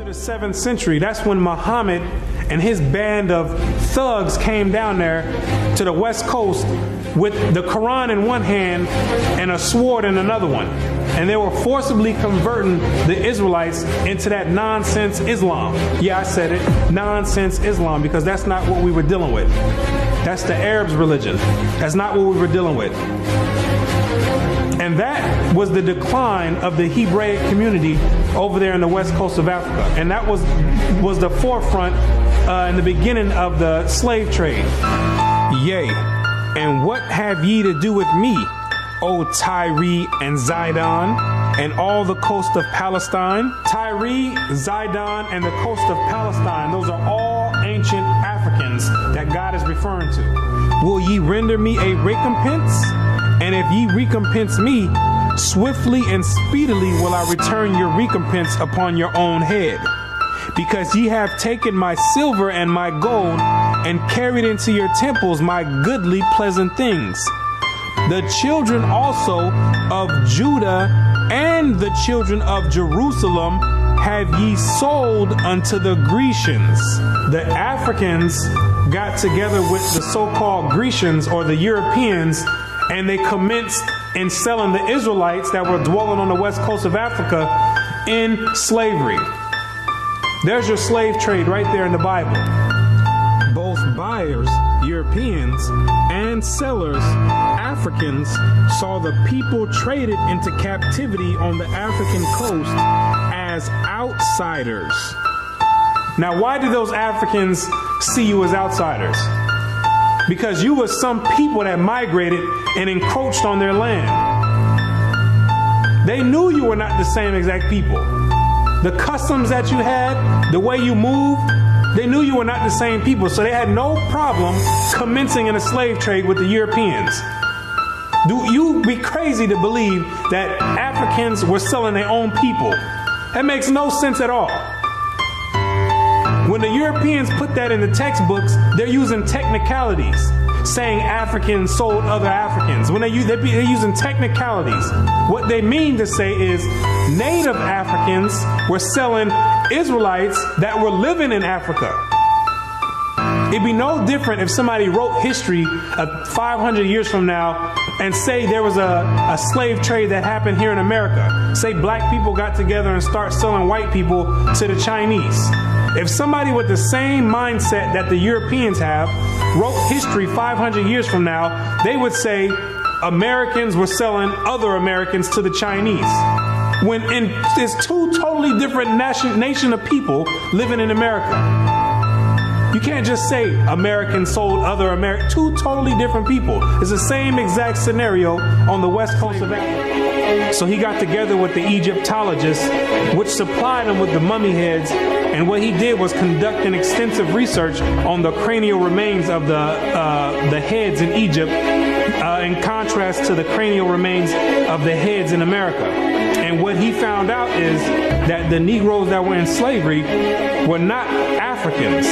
the 7th century, that's when Muhammad and his band of thugs came down there to the West Coast with the Quran in one hand and a sword in another one. And they were forcibly converting the Israelites into that nonsense Islam. Yeah, I said it, nonsense Islam, because that's not what we were dealing with. That's the Arabs' religion. That's not what we were dealing with. And that was the decline of the Hebraic community over there in the west coast of Africa. And that was the forefront in the beginning of the slave trade. Yea, and what have ye to do with me, O Tyre and Zidon, and all the coast of Palestine? Tyre, Zidon, and the coast of Palestine, those are all ancient Africans that God is referring to. Will ye render me a recompense? And if ye recompense me, swiftly and speedily will I return your recompense upon your own head. Because ye have taken my silver and my gold, and carried into your temples my goodly pleasant things. The children also of Judah and the children of Jerusalem have ye sold unto the Grecians. The Africans got together with the so-called Grecians or the Europeans, and they commenced in selling the Israelites that were dwelling on the west coast of Africa in slavery. There's your slave trade right there in the Bible. Both buyers, Europeans, and sellers, Africans, saw the people traded into captivity on the African coast as outsiders. Now, why did those Africans see you as outsiders? Because you were some people that migrated and encroached on their land. They knew you were not the same exact people. The customs that you had, the way you moved, they knew you were not the same people, so they had no problem commencing in a slave trade with the Europeans. Do you be crazy to believe that Africans were selling their own people? That makes no sense at all. When the Europeans put that in the textbooks, they're using technicalities, saying Africans sold other Africans. When they're using technicalities, what they mean to say is native Africans were selling Israelites that were living in Africa. It'd be no different if somebody wrote history of 500 years from now and say there was a slave trade that happened here in America. Say black people got together and start selling white people to the Chinese. If somebody with the same mindset that the Europeans have wrote history 500 years from now, they would say Americans were selling other Americans to the Chinese. When it's two totally different nation of people living in America. You can't just say Americans sold other Americans. Two totally different people. It's the same exact scenario on the west coast of Africa. So he got together with the Egyptologists, which supplied him with the mummy heads. And what he did was conduct an extensive research on the cranial remains of the heads in Egypt, in contrast to the cranial remains of the heads in America. And what he found out is that the Negroes that were in slavery were not Africans.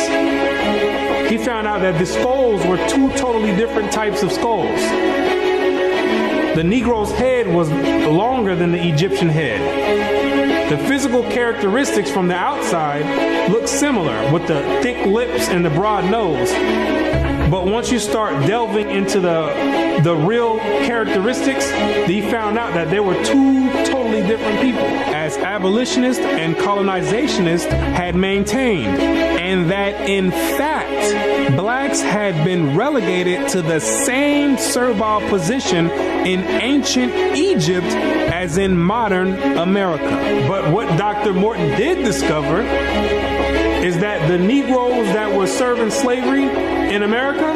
He found out that the skulls were two totally different types of skulls. The Negro's head was longer than the Egyptian head. The physical characteristics from the outside look similar, with the thick lips and the broad nose. But once you start delving into the real characteristics, he found out that there were two totally different people, as abolitionists and colonizationists had maintained, and that in fact, blacks had been relegated to the same servile position in ancient Egypt as in modern America. But what Dr. Morton did discover is that the Negroes that were serving slavery in America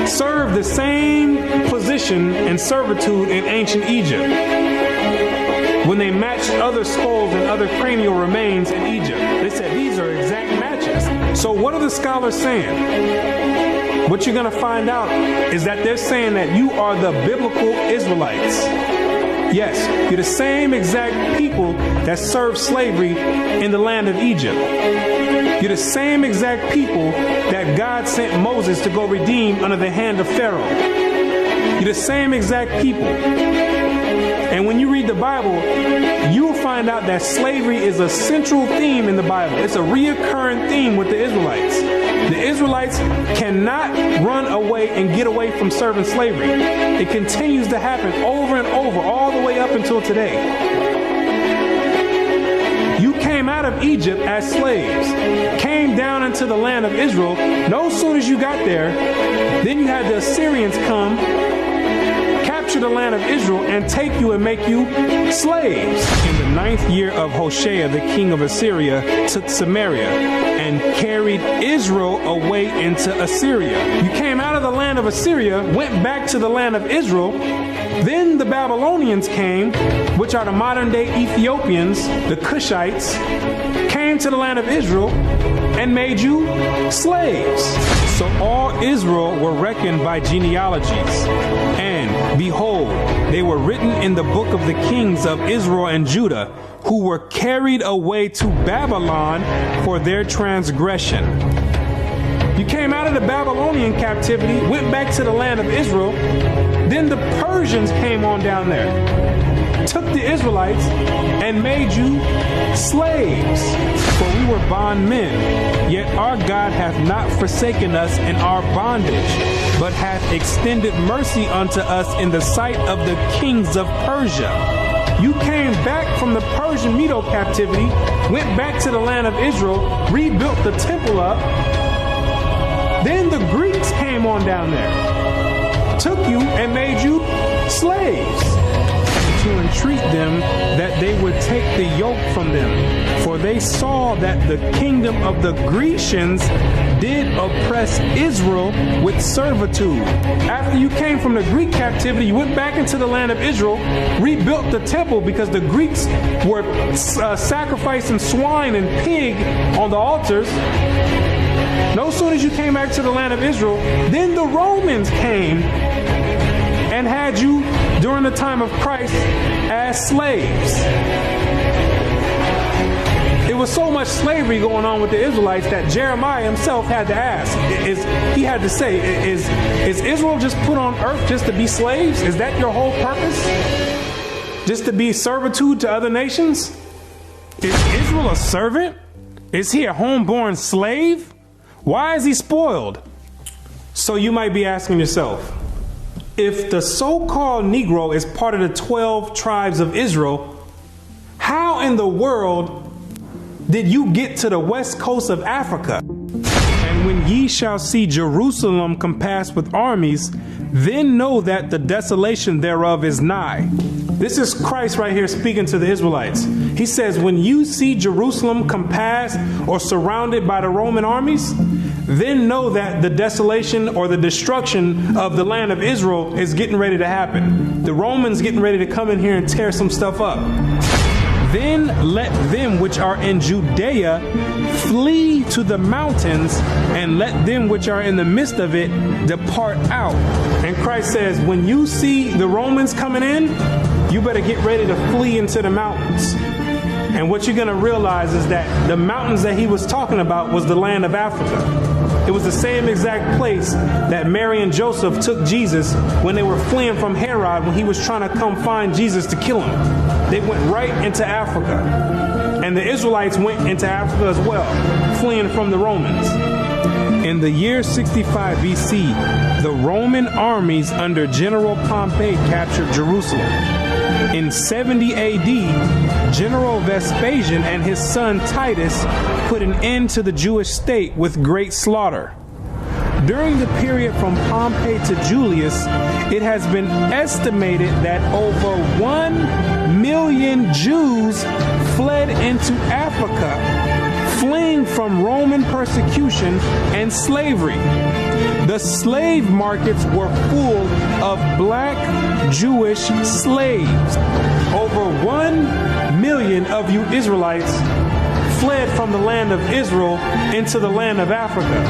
served the same position and servitude in ancient Egypt when they matched other skulls and other cranial remains in Egypt. They said these are exact matches. So what are the scholars saying? What you're going to find out is that they're saying that you are the biblical Israelites. Yes, you're the same exact people that served slavery in the land of Egypt. You're the same exact people that God sent Moses to go redeem under the hand of Pharaoh. You're the same exact people. And when you read the Bible, you'll find out that slavery is a central theme in the Bible. It's a reoccurring theme with the Israelites. The Israelites cannot run away and get away from serving slavery. It continues to happen over and over, all the way up until today. You came out of Egypt as slaves, came down into the land of Israel. No sooner as you got there, then you had the Assyrians come, capture the land of Israel, and take you and make you slaves. In the 9th year of Hoshea, the king of Assyria took Samaria and carried Israel away into Assyria. You came out of the land of Assyria, went back to the land of Israel. Then the Babylonians came, which are the modern day Ethiopians, the Cushites, came to the land of Israel and made you slaves. So all Israel were reckoned by genealogies. And behold, they were written in the book of the kings of Israel and Judah, who were carried away to Babylon for their transgression. You came out of the Babylonian captivity, went back to the land of Israel. Then the Persians came on down there, took the Israelites and made you slaves. For we were bondmen, yet our God hath not forsaken us in our bondage, but hath extended mercy unto us in the sight of the kings of Persia. You came back from the Persian Medo captivity, went back to the land of Israel, rebuilt the temple up. Then the Greeks came on down there, took you and made you slaves, to entreat them that they would take the yoke from them. For they saw that the kingdom of the Grecians did oppress Israel with servitude. After you came from the Greek captivity, you went back into the land of Israel, rebuilt the temple because the Greeks were sacrificing swine and pig on the altars. No sooner as you came back to the land of Israel, then the Romans came and had you during the time of Christ as slaves. It was so much slavery going on with the Israelites that Jeremiah himself had to ask, is Israel just put on earth just to be slaves? Is that your whole purpose? Just to be servitude to other nations? Is Israel a servant? Is he a homeborn slave? Why is he spoiled? So you might be asking yourself, if the so-called Negro is part of the 12 tribes of Israel, how in the world did you get to the west coast of Africa? And when ye shall see Jerusalem compassed with armies, then know that the desolation thereof is nigh. This is Christ right here speaking to the Israelites. He says, when you see Jerusalem compassed or surrounded by the Roman armies, then know that the desolation or the destruction of the land of Israel is getting ready to happen. The Romans getting ready to come in here and tear some stuff up. Then let them which are in Judea flee to the mountains, and let them which are in the midst of it depart out. And Christ says, when you see the Romans coming in, you better get ready to flee into the mountains. And what you're going to realize is that the mountains that he was talking about was the land of Africa. It was the same exact place that Mary and Joseph took Jesus when they were fleeing from Herod when he was trying to come find Jesus to kill him. They went right into Africa. And the Israelites went into Africa as well, fleeing from the Romans. In the year 65 BC, the Roman armies under General Pompey captured Jerusalem. In 70 AD, General Vespasian and his son Titus put an end to the Jewish state with great slaughter. During the period from Pompey to Julius, it has been estimated that over 1 million Jews fled into Africa, fleeing from Roman persecution and slavery. The slave markets were full of black Jewish slaves. Over 1 million of you Israelites fled from the land of Israel into the land of Africa,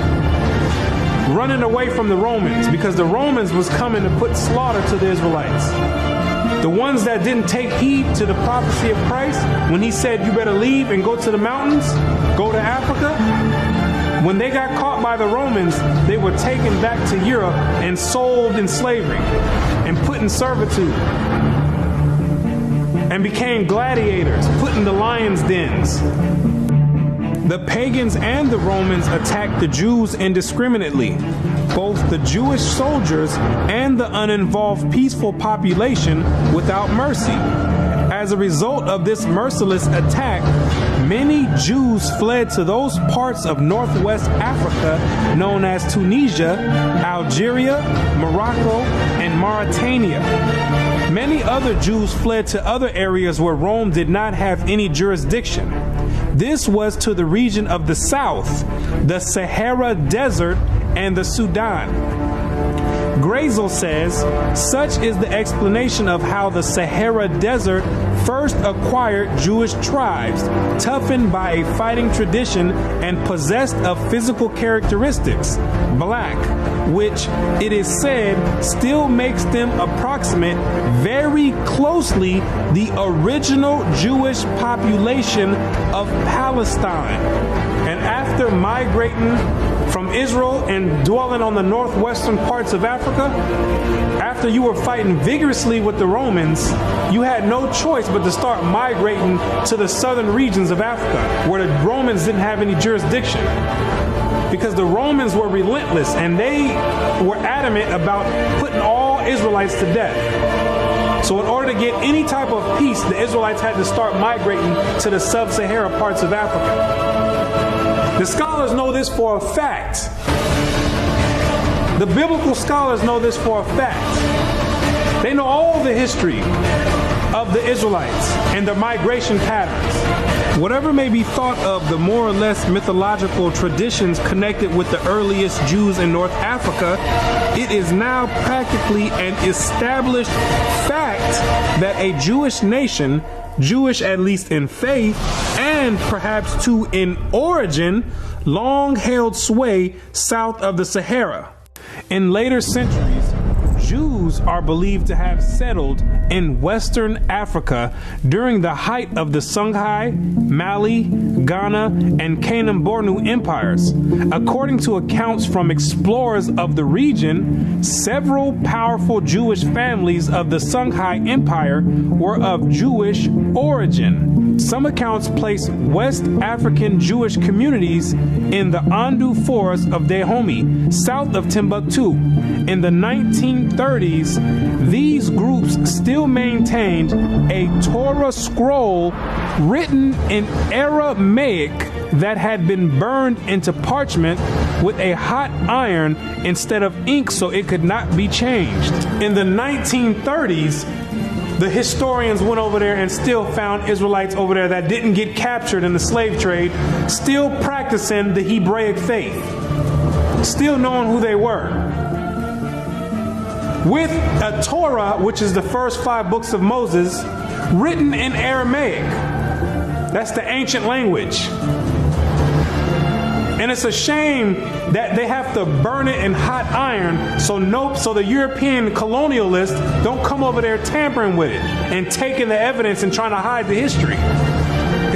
running away from the Romans because the Romans was coming to put slaughter to the Israelites. The ones that didn't take heed to the prophecy of Christ when he said you better leave and go to the mountains, go to Africa, when they got caught by the Romans, they were taken back to Europe and sold in slavery and put in servitude. and became gladiators, put in the lions' dens. The pagans and the Romans attacked the Jews indiscriminately. Both the Jewish soldiers and the uninvolved peaceful population without mercy. As a result of this merciless attack, many Jews fled to those parts of northwest Africa known as Tunisia, Algeria, Morocco, and Mauritania. Many other Jews fled to other areas where Rome did not have any jurisdiction. This was to the region of the south, the Sahara Desert, and the Sudan. Grazel says, such is the explanation of how the Sahara Desert first acquired Jewish tribes, toughened by a fighting tradition and possessed of physical characteristics, black, which it is said still makes them approximate very closely the original Jewish population of Palestine. And after migrating from Israel and dwelling on the northwestern parts of Africa, after you were fighting vigorously with the Romans, you had no choice but to start migrating to the southern regions of Africa, where the Romans didn't have any jurisdiction. Because the Romans were relentless and they were adamant about putting all Israelites to death. So in order to get any type of peace, the Israelites had to start migrating to the sub-Sahara parts of Africa. The scholars know this for a fact. The biblical scholars know this for a fact. They know all the history of the Israelites and their migration patterns. Whatever may be thought of the more or less mythological traditions connected with the earliest Jews in North Africa, it is now practically an established fact that a Jewish nation, Jewish at least in faith, and perhaps too in origin, long held sway south of the Sahara. In later centuries, Jews are believed to have settled in Western Africa during the height of the Songhai, Mali, Ghana, and Kanem-Bornu empires. According to accounts from explorers of the region, several powerful Jewish families of the Songhai Empire were of Jewish origin. Some accounts place West African Jewish communities in the Andu Forest of Dahomey, south of Timbuktu. In the 1930s, these groups still maintained a Torah scroll written in Aramaic that had been burned into parchment with a hot iron instead of ink so it could not be changed. In the 1930s, the historians went over there and still found Israelites over there that didn't get captured in the slave trade, still practicing the Hebraic faith, still knowing who they were. With a Torah, which is the first 5 books of Moses, written in Aramaic. That's the ancient language. And it's a shame that they have to burn it in hot iron so the European colonialists don't come over there tampering with it and taking the evidence and trying to hide the history.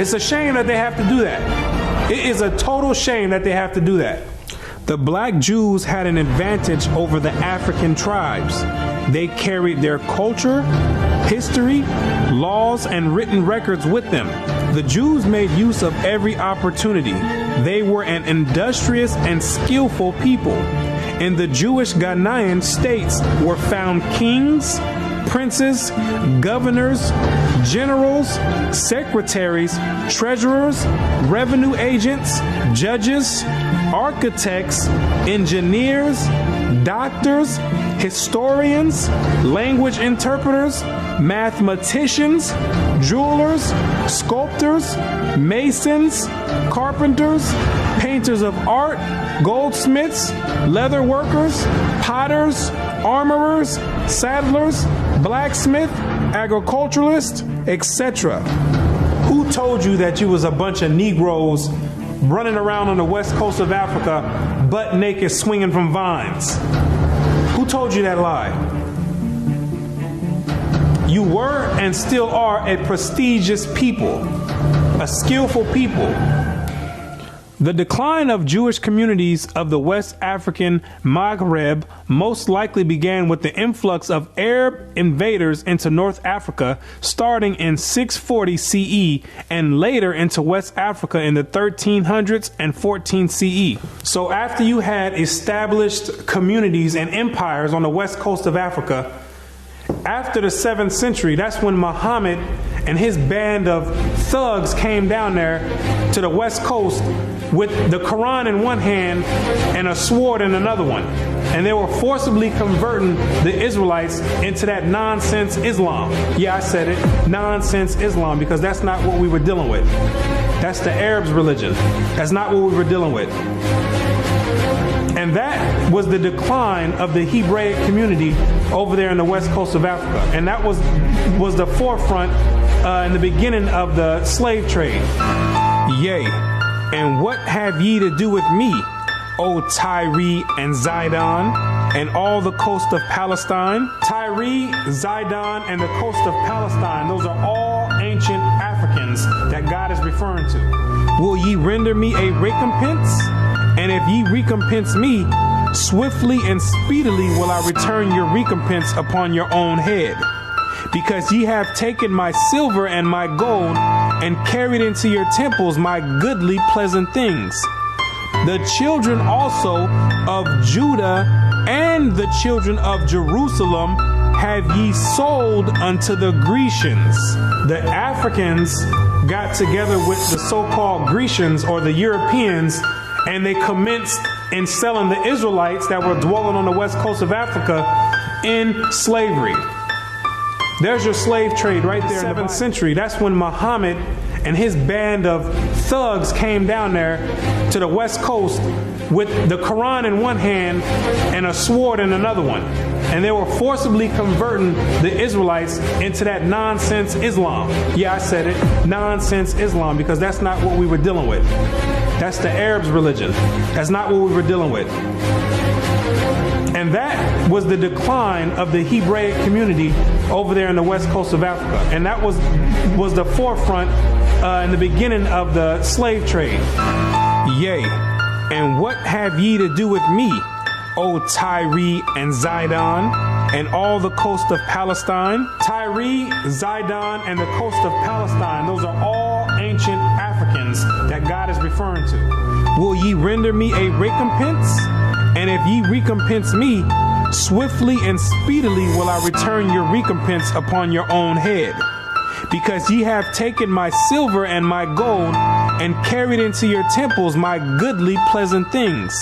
It's a shame that they have to do that. It is a total shame that they have to do that. The black Jews had an advantage over the African tribes. They carried their culture, history, laws, and written records with them. The Jews made use of every opportunity. They were an industrious and skillful people. In the Jewish Ghanaian states were found kings, princes, governors, generals, secretaries, treasurers, revenue agents, judges, architects, engineers, doctors, historians, language interpreters, mathematicians, jewelers, sculptors, masons, carpenters, painters of art, goldsmiths, leather workers, potters, armorers, saddlers, blacksmith, agriculturalists, etc. Who told you that you was a bunch of Negroes running around on the west coast of Africa, butt naked, swinging from vines? Who told you that lie? You were and still are a prestigious people, a skillful people. The decline of Jewish communities of the West African Maghreb most likely began with the influx of Arab invaders into North Africa starting in 640 CE and later into West Africa in the 1300s and 14 CE. So after you had established communities and empires on the west coast of Africa, after the 7th century, that's when Muhammad and his band of thugs came down there to the west coast with the Quran in one hand and a sword in another one. And they were forcibly converting the Israelites into that nonsense Islam. Yeah, I said it, nonsense Islam, because that's not what we were dealing with. That's the Arabs' religion. That's not what we were dealing with. And that was the decline of the Hebraic community over there in the west coast of Africa. And that was the forefront in the beginning of the slave trade. Yea, and what have ye to do with me, O Tyre and Zidon, and all the coast of Palestine? Tyre, Zidon, and the coast of Palestine, those are all ancient Africans that God is referring to. Will ye render me a recompense? And if ye recompense me, swiftly and speedily will I return your recompense upon your own head. Because ye have taken my silver and my gold, and carried into your temples my goodly pleasant things. The children also of Judah and the children of Jerusalem have ye sold unto the Grecians. The Africans got together with the so-called Grecians or the Europeans, and they commenced in selling the Israelites that were dwelling on the west coast of Africa in slavery. There's your slave trade right there in the 7th century. That's when Muhammad and his band of thugs came down there to the west coast with the Quran in one hand and a sword in another one. And they were forcibly converting the Israelites into that nonsense Islam. Yeah, I said it, nonsense Islam, because that's not what we were dealing with. That's the Arabs' religion. That's not what we were dealing with. And that was the decline of the Hebraic community over there in the west coast of Africa. And that was the forefront in the beginning of the slave trade. Yea, and what have ye to do with me, O Tyre and Zidon, and all the coast of Palestine? Tyre, Zidon, and the coast of Palestine, those are all ancient Africans that God is referring to. Will ye render me a recompense? And if ye recompense me, swiftly and speedily will I return your recompense upon your own head. Because ye have taken my silver and my gold, and carried into your temples my goodly pleasant things.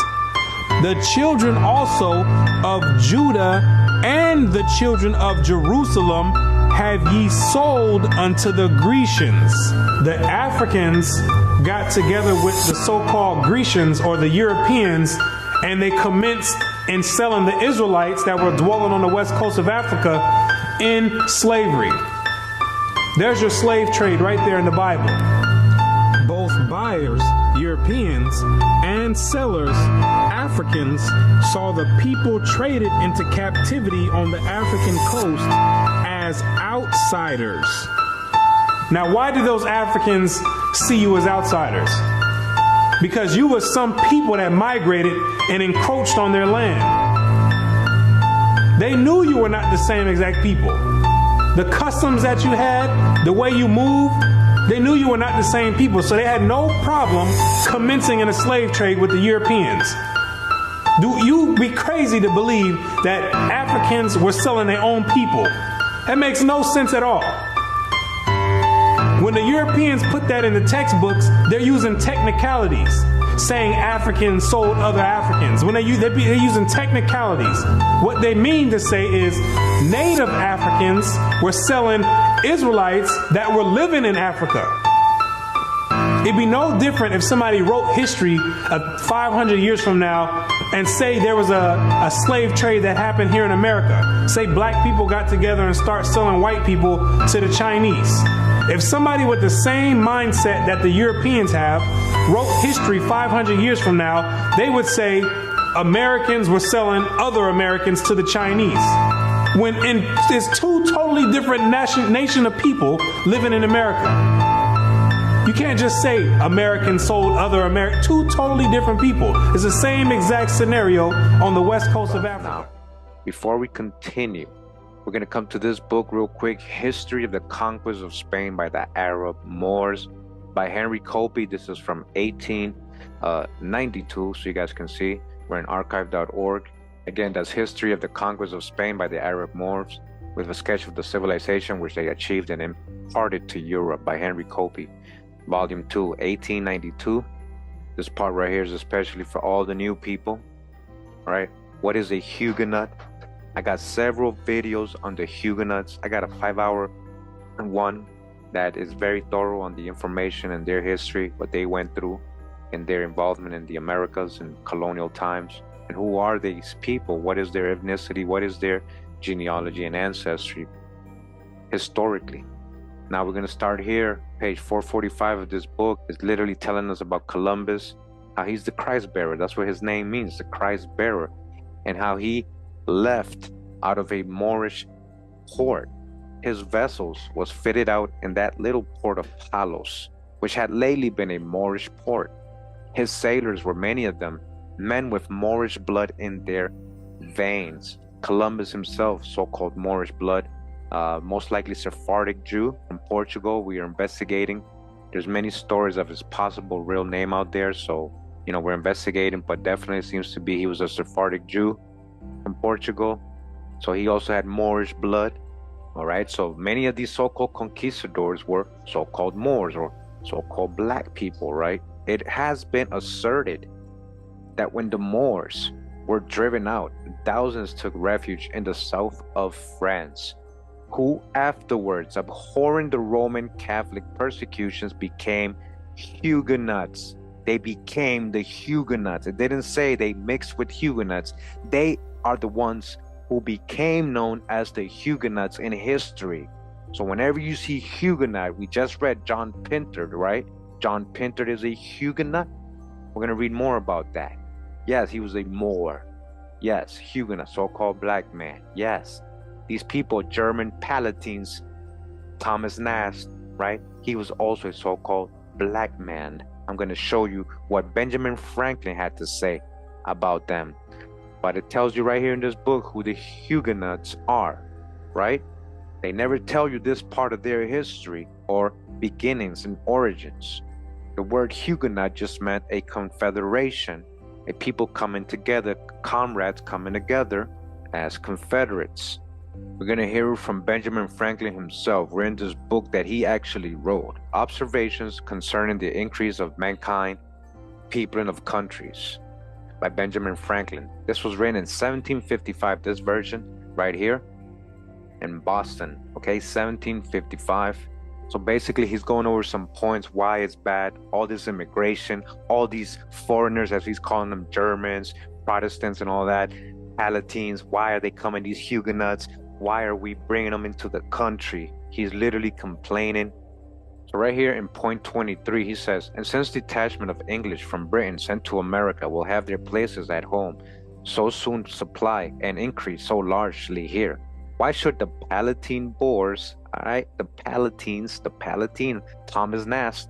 The children also of Judah and the children of Jerusalem have ye sold unto the Grecians. The Africans got together with the so-called Grecians or the Europeans, and they commenced in selling the Israelites that were dwelling on the west coast of Africa in slavery. There's your slave trade right there in the Bible. Both buyers, Europeans, and sellers, Africans, saw the people traded into captivity on the African coast as outsiders. Now, why do those Africans see you as outsiders? Because you were some people that migrated and encroached on their land. They knew you were not the same exact people. The customs that you had, the way you moved, they knew you were not the same people, so they had no problem commencing in a slave trade with the Europeans. Do you be crazy to believe that Africans were selling their own people? That makes no sense at all. When the Europeans put that in the textbooks, they're using technicalities, saying Africans sold other Africans. When they're using technicalities, what they mean to say is native Africans were selling Israelites that were living in Africa. It'd be no different if somebody wrote history of 500 years from now and say there was a slave trade that happened here in America. Say black people got together and start selling white people to the Chinese. If somebody with the same mindset that the Europeans have wrote history 500 years from now, they would say Americans were selling other Americans to the Chinese. When it's two totally different nation of people living in America. You can't just say Americans sold other Americans. Two totally different people. It's the same exact scenario on the west coast of Africa. Now, before we continue, we're going to come to this book real quick, History of the Conquest of Spain by the Arab Moors by Henry Copey. This is from 1892, so you guys can see. We're in archive.org. Again, that's History of the Conquest of Spain by the Arab Moors, with a sketch of the civilization which they achieved and imparted to Europe by Henry Copey. Volume 2, 1892. This part right here is especially for all the new people. All right, what is a Huguenot? I got several videos on the Huguenots. I got a 5-hour one that is very thorough on the information and their history, what they went through, and their involvement in the Americas in colonial times. And who are these people? What is their ethnicity? What is their genealogy and ancestry historically? Now we're going to start here. Page 445 of this book is literally telling us about Columbus, how he's the Christ bearer. That's what his name means, the Christ bearer, and how he left out of a Moorish port. His vessels was fitted out in that little port of Palos, which had lately been a Moorish port. His sailors were, many of them, men with Moorish blood in their veins. Columbus himself, so-called Moorish blood, most likely Sephardic Jew from Portugal. We are investigating. There's many stories of his possible real name out there, so we're investigating, but definitely seems to be he was a Sephardic Jew from Portugal. So he also had Moorish blood. All right, so many of these so-called conquistadors were so-called Moors or so-called black people, right? It has been asserted that when the Moors were driven out, thousands took refuge in the south of France, who afterwards, abhorring the Roman Catholic persecutions, became Huguenots. They became the Huguenots. It didn't say they mixed with Huguenots. They are the ones who became known as the Huguenots in history. So whenever you see Huguenot, we just read John Pintard, right? John Pintard is a Huguenot. We're going to read more about that. Yes, he was a Moor. Yes, Huguenot, so-called black man. Yes, these people, German Palatines, Thomas Nast, right? He was also a so-called black man. I'm going to show you what Benjamin Franklin had to say about them. But it tells you right here in this book who the Huguenots are, right? They never tell you this part of their history or beginnings and origins. The word Huguenot just meant a confederation, a people coming together, comrades coming together as confederates. We're going to hear from Benjamin Franklin himself. We're in this book that he actually wrote, Observations Concerning the Increase of Mankind, People and of Countries, by Benjamin Franklin. This was written in 1755, this version right here in Boston, okay, 1755. So basically he's going over some points why it's bad, all this immigration, all these foreigners, as he's calling them, Germans, Protestants and all that, Palatines, why are they coming, these Huguenots, why are we bringing them into the country? He's literally complaining. So right here in point 23, he says, and since detachment of English from Britain sent to America will have their places at home, so soon supply and increase so largely here, why should the Palatine Boers, all right, the Palatine, Thomas Nast,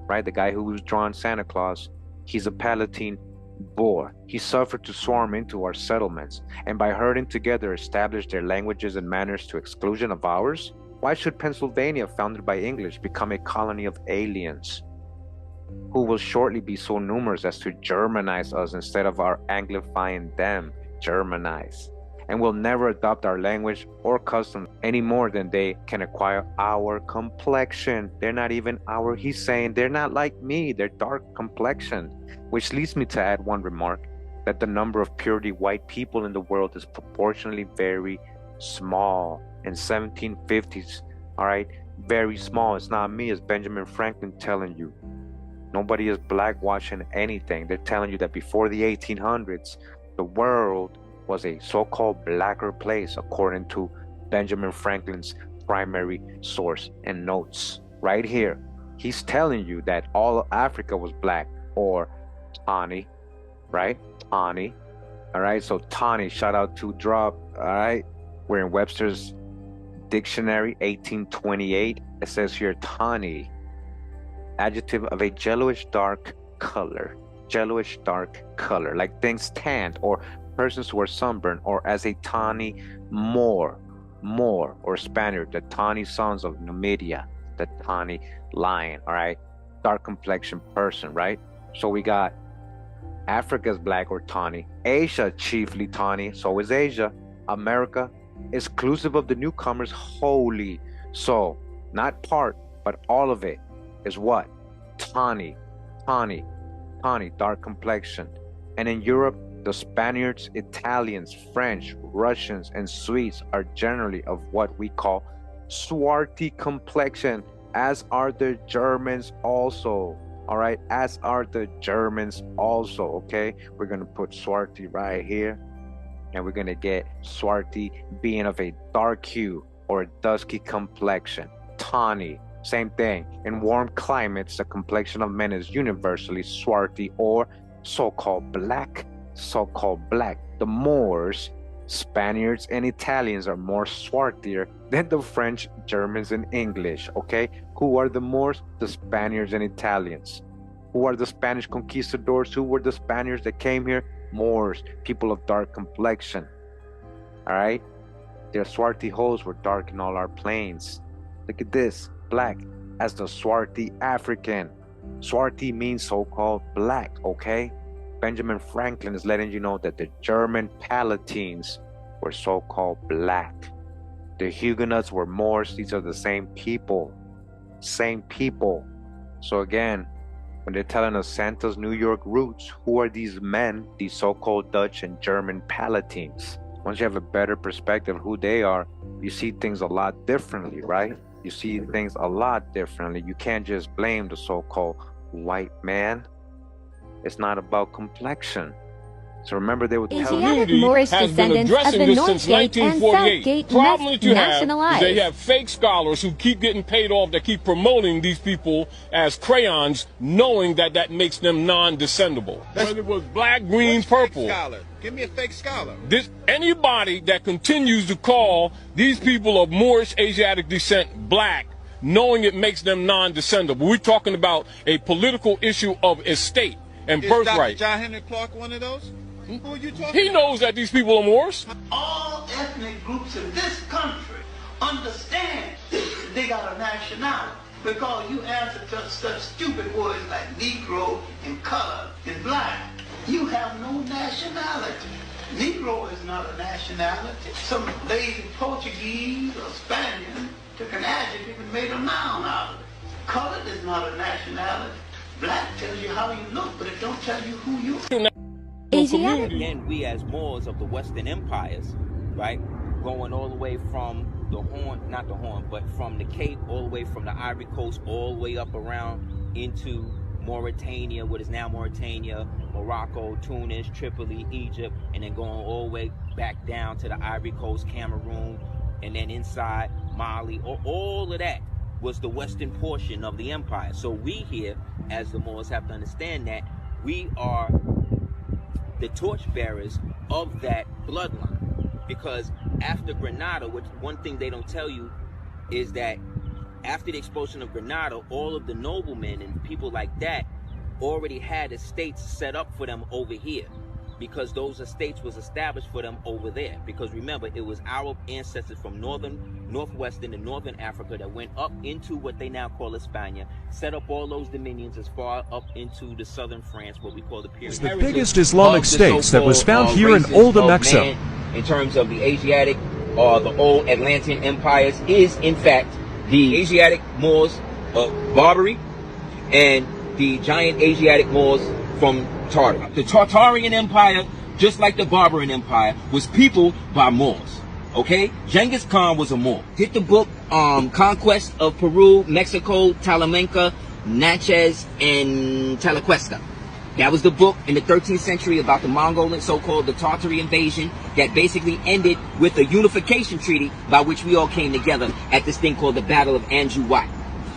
right, the guy who was drawing Santa Claus, he's a Palatine Boer. He suffered to swarm into our settlements, and by herding together establish their languages and manners to exclusion of ours? Why should Pennsylvania, founded by English, become a colony of aliens, who will shortly be so numerous as to Germanize us instead of our Anglifying them, Germanize, and will never adopt our language or custom any more than they can acquire our complexion? They're not even our, he's saying, they're not like me, they're dark complexion. Which leads me to add one remark, that the number of purely white people in the world is proportionally very small. In 1750s, all right, very small. It's not me, it's Benjamin Franklin telling you. Nobody is blackwashing anything. They're telling you that before the 1800s, the world was a so-called blacker place, according to Benjamin Franklin's primary source and notes. Right here, he's telling you that all of Africa was black, or tawny, right? Tawny, all right? So tawny, shout out to Drop, all right? We're in Webster's Dictionary, 1828. It says here tawny, adjective of a yellowish dark color. Yellowish dark color, like things tanned, or persons who are sunburned, or as a tawny Moor, or Spaniard, the tawny sons of Numidia, the tawny lion, all right? Dark complexion person, right? So we got Africa's black or tawny, Asia chiefly tawny, so is Asia, America exclusive of the newcomers wholly. So not part, but all of it is what? Tawny, dark complexion. And in Europe, the Spaniards, Italians, French, Russians, and Swedes are generally of what we call swarthy complexion, as are the Germans also. All right, as are the Germans also. Okay, we're gonna put swarthy right here, and we're gonna get swarthy being of a dark hue or a dusky complexion. Tawny, same thing. In warm climates, the complexion of men is universally swarthy or so-called black. The Moors, Spaniards, and Italians are more swarthier than the French, Germans, and English. Okay, who are the Moors? The Spaniards and Italians. Who are the Spanish conquistadors? Who were the Spaniards that came here? Moors, people of dark complexion. All right, their swarthy holes were dark in all our plains. Look at this, black as the swarthy African. Swarthy means so-called black. Okay, Benjamin Franklin is letting you know that the German Palatines were so-called black. The Huguenots were Moors. These are the same people. So again, when they're telling us Santa's New York roots, who are these men, these so-called Dutch and German Palatines? Once you have a better perspective of who they are, you see things a lot differently, right? You see things a lot differently. You can't just blame the so-called white man. It's not about complexion. So remember, they would tell Asiatic Moorish descendants of the North Gate and South Gate must nationalize. They have fake scholars who keep getting paid off, that keep promoting these people as crayons, knowing that that makes them non-descendable. Whether it was black, green, purple. Give me a fake scholar. Anybody that continues to call these people of Moorish Asiatic descent black, knowing it makes them non-descendable. We're talking about a political issue of estate and birthright. Is Dr. John Henry Clark one of those? Who are you talking He knows that these people are Moors. All ethnic groups in this country understand they got a nationality, because you answer to such stupid words like Negro and color and black. You have no nationality. Negro is not a nationality. Some lazy Portuguese or Spaniard took an adjective and made a noun out of it. Colored is not a nationality. Black tells you how you look, but it don't tell you who you are. Asiatic. Again, we as Moors of the Western empires, right, going all the way from the Horn, not the Horn, but from the Cape, all the way from the Ivory Coast, all the way up around into Mauritania, what is now Mauritania, Morocco, Tunis, Tripoli, Egypt, and then going all the way back down to the Ivory Coast, Cameroon, and then inside Mali. All of that was the western portion of the empire. So we here, as the Moors, have to understand that we are the torchbearers of that bloodline. Because after Granada, which one thing they don't tell you is that after the expulsion of Granada, all of the noblemen and people like that already had estates set up for them over here, because those estates was established for them over there. Because remember, it was our ancestors from northwestern and northern Africa that went up into what they now call Hispania, set up all those dominions as far up into the southern France, what we call the period. It's the biggest Islamic states that was found here in Old Mexico. In terms of the Asiatic or the old Atlantean empires, is in fact the Asiatic Moors of Barbary and the giant Asiatic Moors from Tartary. The Tartarian Empire, just like the Barbarian Empire, was peopled by Moors. Okay? Genghis Khan was a Moor. Get the book Conquest of Peru, Mexico, Talamanca, Natchez, and Talaquesta. That was the book in the 13th century about the Mongolian, so-called the Tartary invasion, that basically ended with a unification treaty by which we all came together at this thing called the Battle of Anju Wat.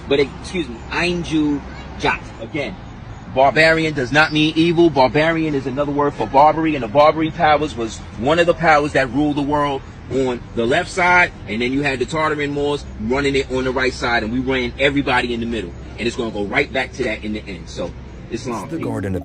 But Anju Jat. Again, barbarian does not mean evil. Barbarian is another word for Barbary, and the Barbary powers was one of the powers that ruled the world on the left side, and then you had the Tartarian Moors running it on the right side, and we ran everybody in the middle. And it's going to go right back to that in the end. So, Islam. The garden of